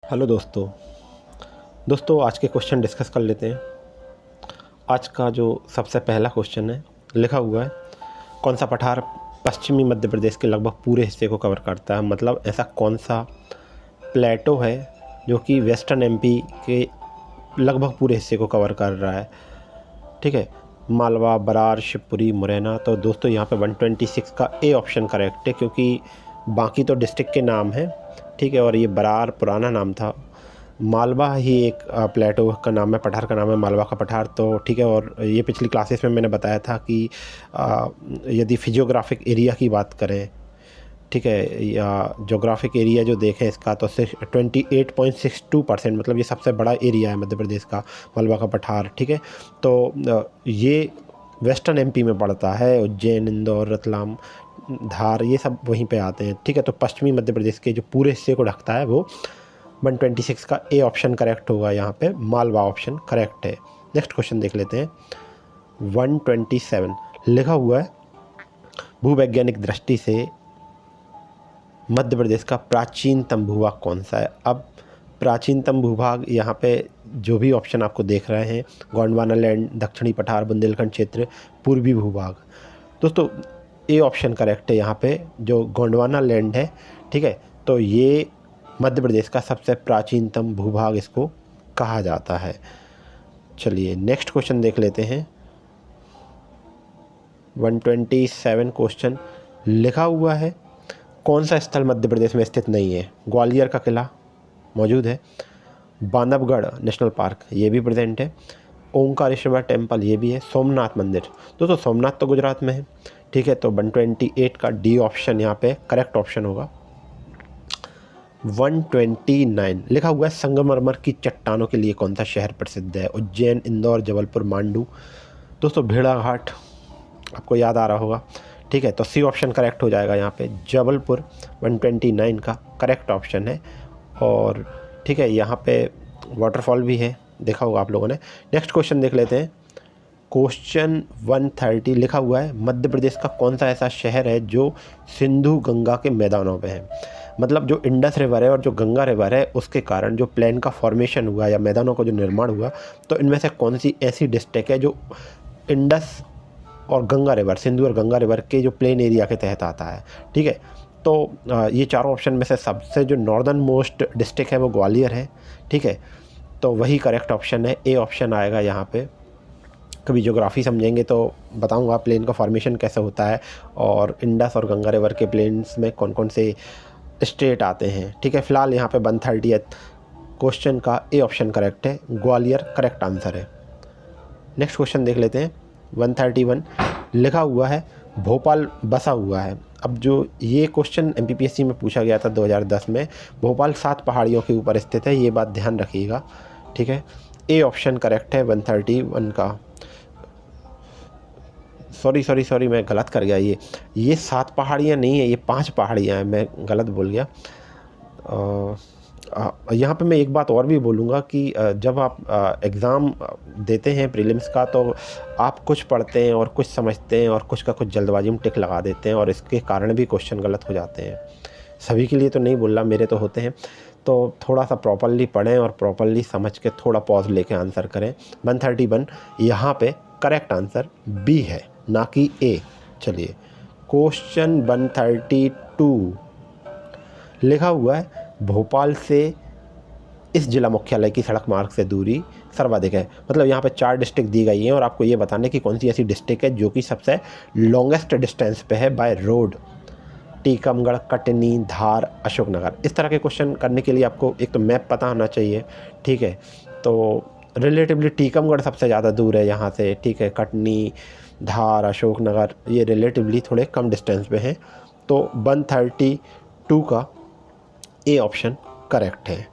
Hello दोस्तों आज के क्वेश्चन डिस्कस कर लेते हैं। आज का जो सबसे पहला क्वेश्चन है, लिखा हुआ है कौन सा पठार पश्चिमी मध्य प्रदेश के लगभग पूरे हिस्से को कवर करता है। मतलब ऐसा कौन सा प्लेटो है जो कि वेस्टर्न एमपी के लगभग पूरे हिस्से को कवर कर रहा है। ठीक है, मालवा, बरार, शिवपुरी, मुरैना। तो दोस्तों यहाँ पे 126 का ए ऑप्शन करेक्ट है, क्योंकि बाकी तो डिस्ट्रिक्ट के नाम हैं। ठीक है, और ये बरार पुराना नाम था। मालवा ही एक प्लेटो का नाम है, पठार का नाम है मालवा का पठार। तो ठीक है, और ये पिछली क्लासेस में मैंने बताया था कि यदि फिजियोग्राफिक एरिया की बात करें, ठीक है, या जोग्राफिक एरिया जो देखें इसका, तो 28.62%, मतलब ये सबसे बड़ा एरिया है मध्य प्रदेश का, मालवा का पठार। ठीक है, तो ये वेस्टर्न एमपी में पड़ता है। उज्जैन, इंदौर, रतलाम, धार, ये सब वहीं पे आते हैं। ठीक है, तो पश्चिमी मध्य प्रदेश के जो पूरे हिस्से को ढकता है वो 126 का ए ऑप्शन करेक्ट होगा। यहाँ पे मालवा ऑप्शन करेक्ट है। नेक्स्ट क्वेश्चन देख लेते हैं। 127 लिखा हुआ है भूवैज्ञानिक दृष्टि से मध्य प्रदेश का प्राचीनतम भूभाग कौन सा है। अब प्राचीनतम भूभाग यहाँ पे जो भी ऑप्शन आपको देख रहे हैं, गोंडवाना लैंड, दक्षिणी पठार, बुंदेलखंड क्षेत्र, पूर्वी भूभाग। दोस्तों ए ऑप्शन करेक्ट है यहाँ पे, जो गोंडवाना लैंड है। ठीक है, तो ये मध्य प्रदेश का सबसे प्राचीनतम भूभाग इसको कहा जाता है। चलिए नेक्स्ट क्वेश्चन देख लेते हैं। 127 क्वेश्चन लिखा हुआ है कौन सा स्थल मध्य प्रदेश में स्थित नहीं है। ग्वालियर का किला मौजूद है, बांधवगढ़ नेशनल पार्क ये भी प्रेजेंट है, ओंकारेश्वर टेम्पल ये भी है, सोमनाथ मंदिर। दोस्तों सोमनाथ तो गुजरात में है। ठीक है, तो 128 का डी ऑप्शन यहाँ पे करेक्ट ऑप्शन होगा। 129 लिखा हुआ है संगमरमर की चट्टानों के लिए कौन सा शहर प्रसिद्ध है। उज्जैन, इंदौर, जबलपुर, मांडू। दोस्तों भेड़ाघाट आपको याद आ रहा होगा। ठीक है, तो सी ऑप्शन करेक्ट हो जाएगा यहाँ पे, जबलपुर 129 का करेक्ट ऑप्शन है। और ठीक है, यहाँ पे वाटरफॉल भी है, देखा होगा आप लोगों ने। नेक्स्ट क्वेश्चन देख लेते हैं। क्वेश्चन 130 लिखा हुआ है मध्य प्रदेश का कौन सा ऐसा शहर है जो सिंधु गंगा के मैदानों पे है। मतलब जो इंडस रिवर है और जो गंगा रिवर है उसके कारण जो प्लेन का फॉर्मेशन हुआ या मैदानों का जो निर्माण हुआ, तो इनमें से कौन सी ऐसी डिस्ट्रिक्ट है जो इंडस और गंगा रिवर, सिंधु और गंगा रिवर के जो प्लेन एरिया के तहत आता है। ठीक है, तो ये चारों ऑप्शन में से सबसे जो नॉर्दर्न मोस्ट डिस्ट्रिक्ट है वो ग्वालियर है। ठीक है, तो वही करेक्ट ऑप्शन है, ए ऑप्शन आएगा यहाँ पे। कभी ज्योग्राफी समझेंगे तो बताऊंगा प्लेन का फॉर्मेशन कैसे होता है और इंडस और गंगा रिवर के प्लेन्स में कौन कौन से स्टेट आते हैं। ठीक है, फिलहाल यहाँ पे 130 क्वेश्चन का ए ऑप्शन करेक्ट है, ग्वालियर करेक्ट आंसर है। नेक्स्ट क्वेश्चन देख लेते हैं। 131 लिखा हुआ है भोपाल बसा हुआ है। अब जो ये क्वेश्चन एमपीपीएससी में पूछा गया था 2010 में, भोपाल 7 पहाड़ियों के ऊपर स्थित है, ये बात ध्यान रखिएगा। ठीक है, ए ऑप्शन करेक्ट है 131 का। सॉरी मैं गलत कर गया। ये 7 पहाड़ियाँ नहीं है, ये 5 पहाड़ियाँ हैं, मैं गलत बोल गया। यहाँ पे मैं एक बात और भी बोलूँगा कि जब आप एग्ज़ाम देते हैं प्रीलिम्स का, तो आप कुछ पढ़ते हैं और कुछ समझते हैं और कुछ का कुछ जल्दबाजी में टिक लगा देते हैं, और इसके कारण भी क्वेश्चन गलत हो जाते हैं। सभी के लिए तो नहीं बोल रहा, मेरे तो होते हैं। तो थोड़ा सा प्रॉपरली पढ़ें और प्रॉपरली समझ के थोड़ा पॉज लेके आंसर करें। 131 यहाँ पे करेक्ट आंसर बी है, ना कि ए। चलिए क्वेश्चन 132 लिखा हुआ है भोपाल से इस जिला मुख्यालय की सड़क मार्ग से दूरी सर्वाधिक है। मतलब यहाँ पे 4 डिस्ट्रिक्ट दी गई हैं और आपको ये बताने की कौन सी ऐसी डिस्ट्रिक्ट है जो कि सबसे लॉन्गेस्ट डिस्टेंस पे है बाय रोड। टीकमगढ़, कटनी, धार, अशोकनगर। इस तरह के क्वेश्चन करने के लिए आपको एक तो मैप पता होना चाहिए। ठीक है, तो रिलेटिवली टीकमगढ़ सबसे ज़्यादा दूर है यहाँ से। ठीक है, कटनी, धार, अशोकनगर ये रिलेटिवली थोड़े कम डिस्टेंस पे हैं। तो 132 का ए ऑप्शन करेक्ट है।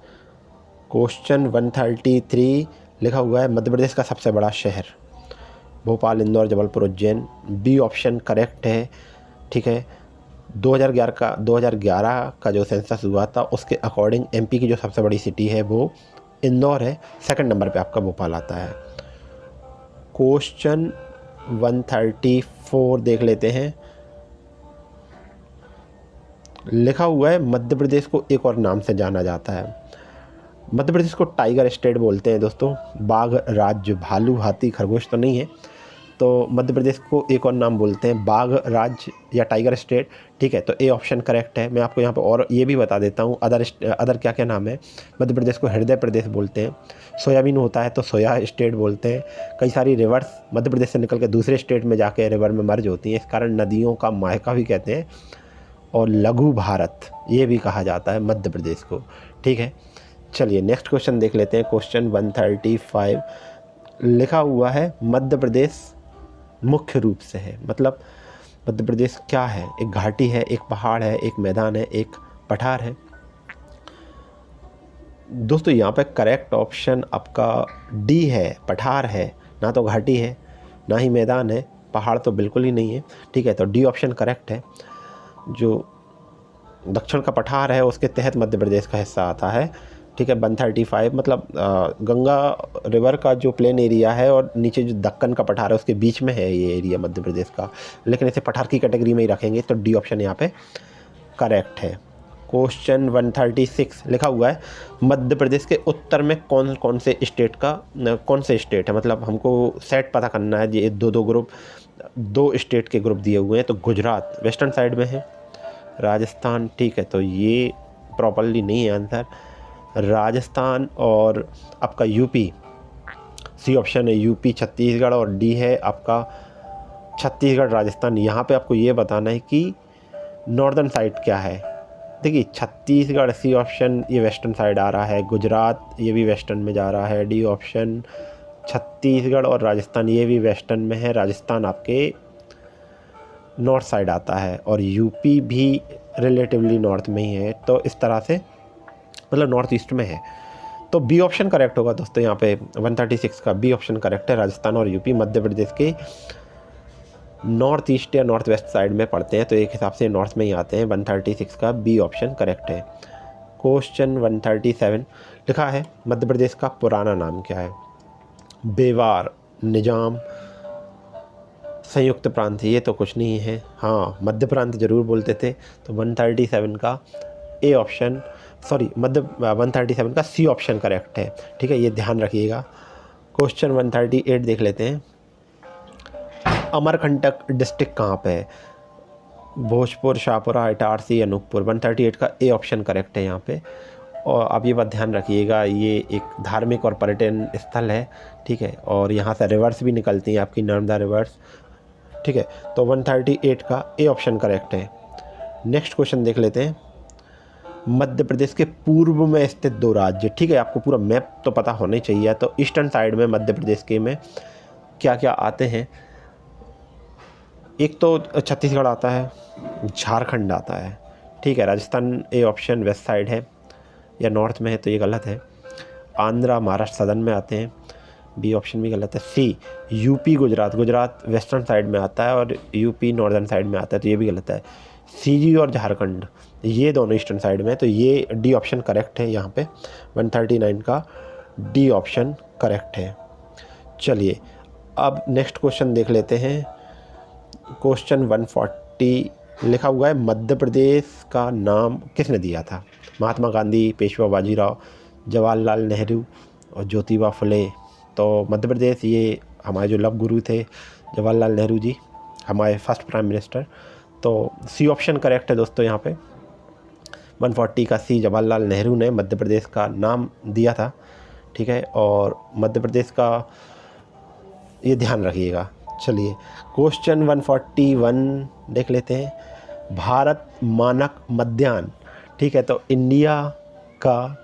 क्वेश्चन 133 लिखा हुआ है मध्य प्रदेश का सबसे बड़ा शहर। Bhopal, Indore, Jabalpur, Ujjain. B option correct है। ठीक है, 2011 का जो सेंसस हुआ था उसके अकॉर्डिंग एमपी की जो सबसे बड़ी सिटी है वो इंदौर है। सेकंड नंबर पे आपका भोपाल आता है। क्वेश्चन 134 देख लेते हैं। लिखा हुआ है मध्य प्रदेश को एक और नाम से जाना जाता है। मध्य प्रदेश को टाइगर स्टेट बोलते हैं दोस्तों। बाघ राज्य, भालू, हाथी, खरगोश तो नहीं है, तो मध्य प्रदेश को एक और नाम बोलते हैं बाघ राज्य या टाइगर स्टेट। ठीक है, तो ए ऑप्शन करेक्ट है। मैं आपको यहाँ पर और ये भी बता देता हूँ अदर क्या क्या नाम है। मध्य प्रदेश को हृदय प्रदेश बोलते हैं, सोयाबीन होता है तो सोया स्टेट बोलते हैं। कई सारी रिवर्स मध्य प्रदेश से निकल के दूसरे स्टेट में जाके रिवर में मर्ज होती हैं, इस कारण नदियों का मायका भी कहते हैं। और लघु भारत ये भी कहा जाता है मध्य प्रदेश को। ठीक है, चलिए नेक्स्ट क्वेश्चन देख लेते हैं। क्वेश्चन 135 लिखा हुआ है मध्य प्रदेश मुख्य रूप से है, मतलब मध्य प्रदेश क्या है? एक घाटी है, एक पहाड़ है, एक मैदान है, एक पठार है। दोस्तों यहाँ पे करेक्ट ऑप्शन आपका डी है, पठार है। ना तो घाटी है, ना ही मैदान है, पहाड़ तो बिल्कुल ही नहीं है। ठीक है, तो डी ऑप्शन करेक्ट है। जो दक्षिण का पठार है उसके तहत मध्य प्रदेश का हिस्सा आता है। ठीक है, 135 मतलब गंगा रिवर का जो प्लेन एरिया है और नीचे जो दक्कन का पठार है उसके बीच में है ये एरिया मध्य प्रदेश का, लेकिन इसे पठार की कैटेगरी में ही रखेंगे, तो डी ऑप्शन यहाँ पे करेक्ट है। क्वेश्चन 136 लिखा हुआ है मध्य प्रदेश के उत्तर में कौन कौन से स्टेट है, मतलब हमको सेट पता करना है। ये दो ग्रुप, 2 स्टेट के ग्रुप दिए हुए हैं। तो गुजरात वेस्टर्न साइड में है, राजस्थान, ठीक है, तो ये प्रॉपरली नहीं है आंसर। राजस्थान और आपका यूपी, सी ऑप्शन है यूपी, छत्तीसगढ़, और डी है आपका छत्तीसगढ़, राजस्थान। यहाँ पे आपको ये बताना है कि नॉर्दर्न साइड क्या है। देखिए छत्तीसगढ़ सी ऑप्शन ये वेस्टर्न साइड आ रहा है, गुजरात ये भी वेस्टर्न में जा रहा है, डी ऑप्शन छत्तीसगढ़, और राजस्थान ये भी वेस्टर्न में है। राजस्थान आपके नॉर्थ साइड आता है और यूपी भी रिलेटिवली नॉर्थ में ही है, तो इस तरह से मतलब नॉर्थ ईस्ट में है। तो बी ऑप्शन करेक्ट होगा दोस्तों। यहाँ पे 136 का बी ऑप्शन करेक्ट है। राजस्थान और यूपी मध्य प्रदेश के नॉर्थ ईस्ट या नॉर्थ वेस्ट साइड में पड़ते हैं, तो एक हिसाब से नॉर्थ में ही आते हैं। 136 का बी ऑप्शन करेक्ट है। क्वेश्चन 137 लिखा है मध्य प्रदेश का पुराना नाम क्या है? बेवार, निजाम, संयुक्त प्रांत, ये तो कुछ नहीं है। हाँ, मध्य प्रांत जरूर बोलते थे। तो 137 का ए ऑप्शन, सॉरी 137 का सी ऑप्शन करेक्ट है। ठीक है, ये ध्यान रखिएगा। क्वेश्चन 138 देख लेते हैं। अमरकंटक डिस्ट्रिक्ट कहाँ पे है? भोजपुर, शाहपुरा, इटारसी, अनूपपुर। 138 का ए ऑप्शन करेक्ट है यहाँ पे। और आप ये बात ध्यान रखिएगा, ये एक धार्मिक और पर्यटन स्थल है। ठीक है, और यहाँ से रिवर्स भी निकलती हैं आपकी, नर्मदा रिवर्स। ठीक है, तो 138 का ए ऑप्शन करेक्ट है। नेक्स्ट क्वेश्चन देख लेते हैं। मध्य प्रदेश के पूर्व में स्थित 2 राज्य। ठीक है, आपको पूरा मैप तो पता होना ही चाहिए। तो ईस्टर्न साइड में मध्य प्रदेश के में क्या क्या आते हैं? एक तो छत्तीसगढ़ आता है, झारखंड आता है। ठीक है, Rajasthan A option west side है या नॉर्थ में है, तो ये गलत है। आंध्रा, महाराष्ट्र सदर्न में आते हैं, बी ऑप्शन भी गलत है। सी यूपी, गुजरात वेस्टर्न साइड में आता है और यूपी नॉर्दर्न साइड में आता है, तो ये भी गलत है। सीजी और झारखंड ये दोनों ईस्टर्न साइड में है, तो ये डी ऑप्शन करेक्ट है। यहाँ पे 139 का डी ऑप्शन करेक्ट है। चलिए अब नेक्स्ट क्वेश्चन देख लेते हैं। क्वेश्चन 140 लिखा हुआ है मध्य प्रदेश का नाम किसने दिया था? महात्मा गांधी, पेशवा बाजीराव, जवाहरलाल नेहरू और ज्योतिबा फुले। तो मध्य प्रदेश ये हमारे जो लव गुरु थे जवाहरलाल नेहरू जी, हमारे फर्स्ट प्राइम मिनिस्टर। तो सी ऑप्शन करेक्ट है दोस्तों। यहाँ पे 140 का सी, जवाहरलाल नेहरू ने मध्य प्रदेश का नाम दिया था। ठीक है, और मध्य प्रदेश का ये ध्यान रखिएगा। चलिए क्वेश्चन 141 देख लेते हैं। भारत मानक मध्याह्न, ठीक है, तो इंडिया का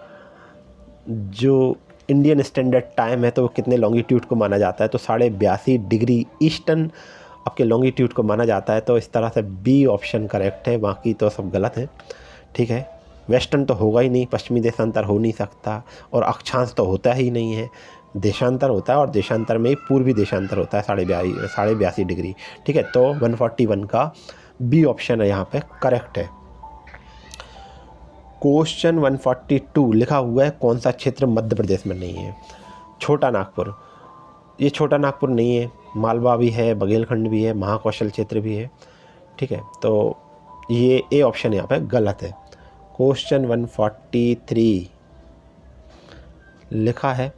जो इंडियन स्टैंडर्ड टाइम है तो वो कितने लॉन्गिट्यूड को माना जाता है? तो 82.5 डिग्री ईस्टर्न आपके लॉन्गिट्यूड को माना जाता है। तो इस तरह से बी ऑप्शन करेक्ट है, बाकी तो सब गलत है। ठीक है, वेस्टर्न तो होगा ही नहीं, पश्चिमी देशांतर हो नहीं सकता, और अक्षांश तो होता ही नहीं है। देशांतर होता है, और देशांतर में ही पूर्वी देशांतर होता है 82.5 डिग्री। ठीक है, तो 141 का बी ऑप्शन है यहाँ पे करेक्ट है। क्वेश्चन 142 लिखा हुआ है कौन सा क्षेत्र मध्य प्रदेश में नहीं है? छोटा नागपुर, ये छोटा नागपुर नहीं है। मालवा भी है, बघेलखंड भी है, महाकौशल क्षेत्र भी है। ठीक है, तो ये ए ऑप्शन यहाँ पे गलत है। क्वेश्चन 143 लिखा है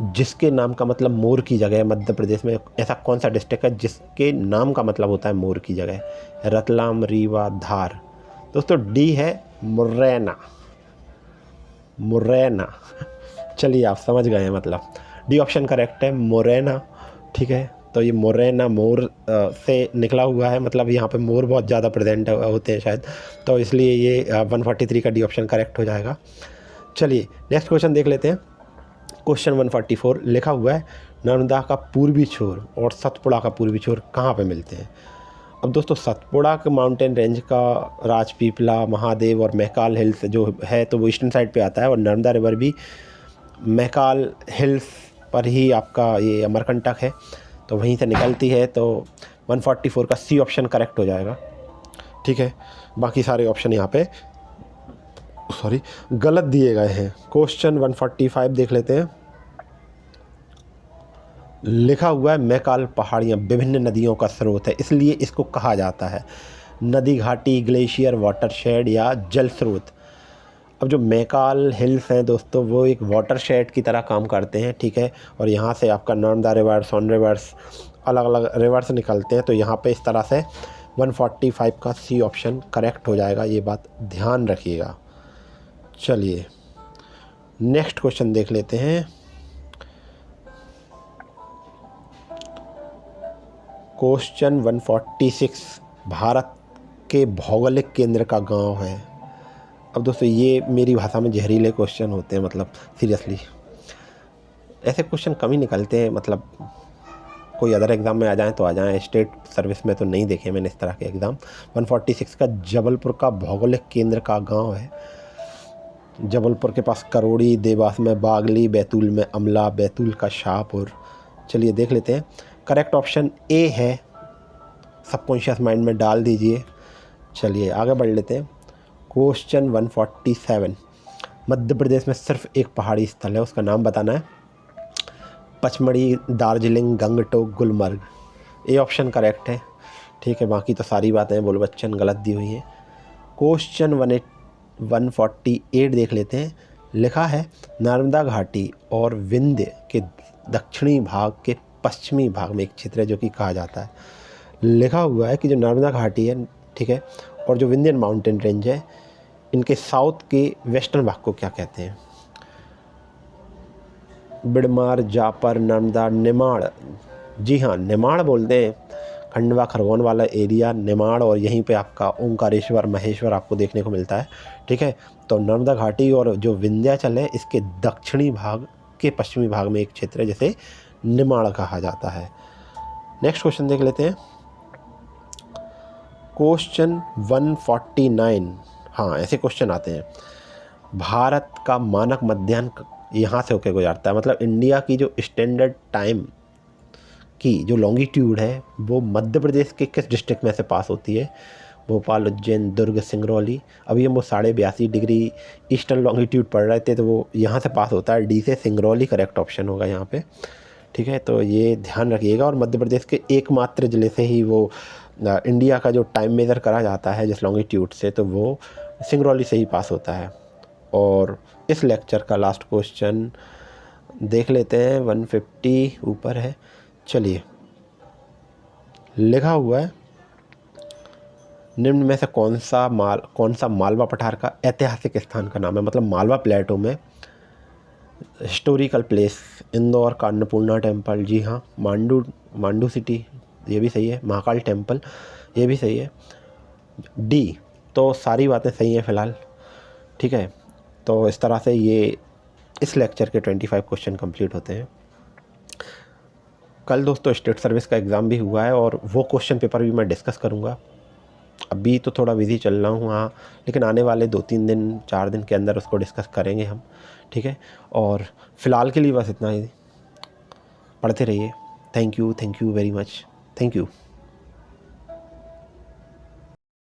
जिसके नाम का मतलब मोर की जगह है मध्य प्रदेश में, ऐसा कौन सा डिस्ट्रिक्ट है जिसके नाम का मतलब होता है मोर की जगह? रतलाम, रीवा, धार। दोस्तों डी है मुरैना। मुरैना चलिए आप समझ गए हैं, मतलब डी ऑप्शन करेक्ट है, मुरैना। ठीक है, तो ये मुरैना मोर से निकला हुआ है, मतलब यहाँ पे मोर बहुत ज़्यादा प्रेजेंट होते हैं शायद, तो इसलिए ये 143 का डी ऑप्शन करेक्ट हो जाएगा। चलिए नेक्स्ट क्वेश्चन देख लेते हैं। क्वेश्चन 144 लिखा हुआ है नर्मदा का पूर्वी छोर और सतपुड़ा का पूर्वी छोर कहाँ पे मिलते हैं? अब दोस्तों सतपुड़ा के माउंटेन रेंज का राजपीपला, महादेव और महकाल हिल्स जो है तो वो ईस्टर्न साइड पे आता है, और नर्मदा रिवर भी महकाल हिल्स पर ही आपका ये अमरकंटक है, तो वहीं से निकलती है। तो 144 का सी ऑप्शन करेक्ट हो जाएगा। ठीक है, बाकी सारे ऑप्शन यहाँ पे गलत दिए गए हैं। क्वेश्चन 145 देख लेते हैं। लिखा हुआ है महकाल पहाड़ियाँ विभिन्न नदियों का स्रोत है, इसलिए इसको कहा जाता है नदी घाटी, ग्लेशियर, वाटरशेड या जल स्रोत। अब जो महकाल हिल्स हैं दोस्तों वो एक वाटरशेड की तरह काम करते हैं। ठीक है, और यहाँ से आपका नर्मदा रिवर, सोन रिवर्स, अलग अलग रिवर्स निकलते हैं, तो यहाँ पे इस तरह से 145 का सी ऑप्शन करेक्ट हो जाएगा, ये बात ध्यान रखिएगा। चलिए नेक्स्ट क्वेश्चन देख लेते हैं। क्वेश्चन 146 भारत के भौगोलिक केंद्र का गांव है। अब दोस्तों ये मेरी भाषा में जहरीले क्वेश्चन होते हैं, मतलब सीरियसली ऐसे क्वेश्चन कम ही निकलते हैं, मतलब कोई अदर एग्ज़ाम में आ जाएं तो आ जाएं, स्टेट सर्विस में तो नहीं देखे मैंने इस तरह के एग्ज़ाम। 146 का जबलपुर का भौगोलिक केंद्र का गांव है। जबलपुर के पास करोड़ी, देवास में बागली, बैतूल में अमला, बैतूल का शाहपुर। चलिए देख लेते हैं। करेक्ट ऑप्शन ए है, सबकॉन्शियस माइंड में डाल दीजिए। चलिए आगे बढ़ लेते हैं। क्वेश्चन 147 मध्य प्रदेश में सिर्फ एक पहाड़ी स्थल है, उसका नाम बताना है। Pachmarhi, Darjeeling, Gangtok, Gulmarg. A option correct है। ठीक है, बाकी तो सारी बातें बोल बच्चन गलत दी हुई हैं। क्वेश्चन 148 देख लेते हैं। लिखा है नर्मदा घाटी और विंध्य के दक्षिणी भाग के पश्चिमी भाग में एक क्षेत्र है जो कि कहा जाता है। लिखा हुआ है कि जो नर्मदा घाटी है, ठीक है, और जो विंध्यन माउंटेन रेंज है, इनके साउथ के वेस्टर्न भाग को क्या कहते हैं? बिड़मार, जापर, नर्मदा, निमाड़। जी हाँ, निमाड़ बोलते हैं। खंडवा खरगोन वाला एरिया निमाड़, और यहीं पे आपका ओंकारेश्वर, महेश्वर आपको देखने को मिलता है। ठीक है, तो नर्मदा घाटी और जो विंध्याचल है इसके दक्षिणी भाग के पश्चिमी भाग में एक क्षेत्र है जिसे निमाड़ कहा जाता है। नेक्स्ट क्वेश्चन देख लेते हैं। क्वेश्चन 149, हाँ ऐसे क्वेश्चन आते हैं। भारत का मानक मध्याह्न यहाँ से होकर गुजरता है, मतलब इंडिया की जो स्टैंडर्ड टाइम की जो लॉन्गिट्यूड है वो मध्य प्रदेश के किस डिस्ट्रिक्ट में से पास होती है? भोपाल, उज्जैन, दुर्ग, सिंगरौली। अभी हम वो 82.5 डिग्री ईस्टर्न लॉन्गिट्यूड पढ़ रहे थे, तो वो यहाँ से पास होता है। डी से सिंगरौली करेक्ट ऑप्शन होगा यहाँ पे। ठीक है, तो ये ध्यान रखिएगा। और मध्य प्रदेश के एकमात्र ज़िले से ही वो इंडिया का जो टाइम मेज़र करा जाता है जिस लॉन्गिट्यूड से, तो वो सिंगरौली से ही पास होता है। और इस लेक्चर का लास्ट क्वेश्चन देख लेते हैं। 150 ऊपर है। चलिए, लिखा हुआ है निम्न में से कौन सा मालवा पठार का ऐतिहासिक स्थान का नाम है? मतलब मालवा प्लेटो में हिस्टोरिकल प्लेस। इंदौर का अन्नपूर्णा टेम्पल, जी हाँ। मांडू सिटी, ये भी सही है। महाकाल टेम्पल, ये भी सही है। डी, तो सारी बातें सही हैं फ़िलहाल। ठीक है, तो इस तरह से ये इस लेक्चर के 25 क्वेश्चन कंप्लीट होते हैं। कल दोस्तों स्टेट सर्विस का एग्ज़ाम भी हुआ है और वो क्वेश्चन पेपर भी मैं डिस्कस करूँगा। अभी तो थोड़ा बिज़ी चल रहा हूँ, हाँ, लेकिन आने वाले 2-3 दिन 4 दिन के अंदर उसको डिस्कस करेंगे हम। ठीक है, और फ़िलहाल के लिए बस इतना ही। पढ़ते रहिए। Thank you very much. Thank you.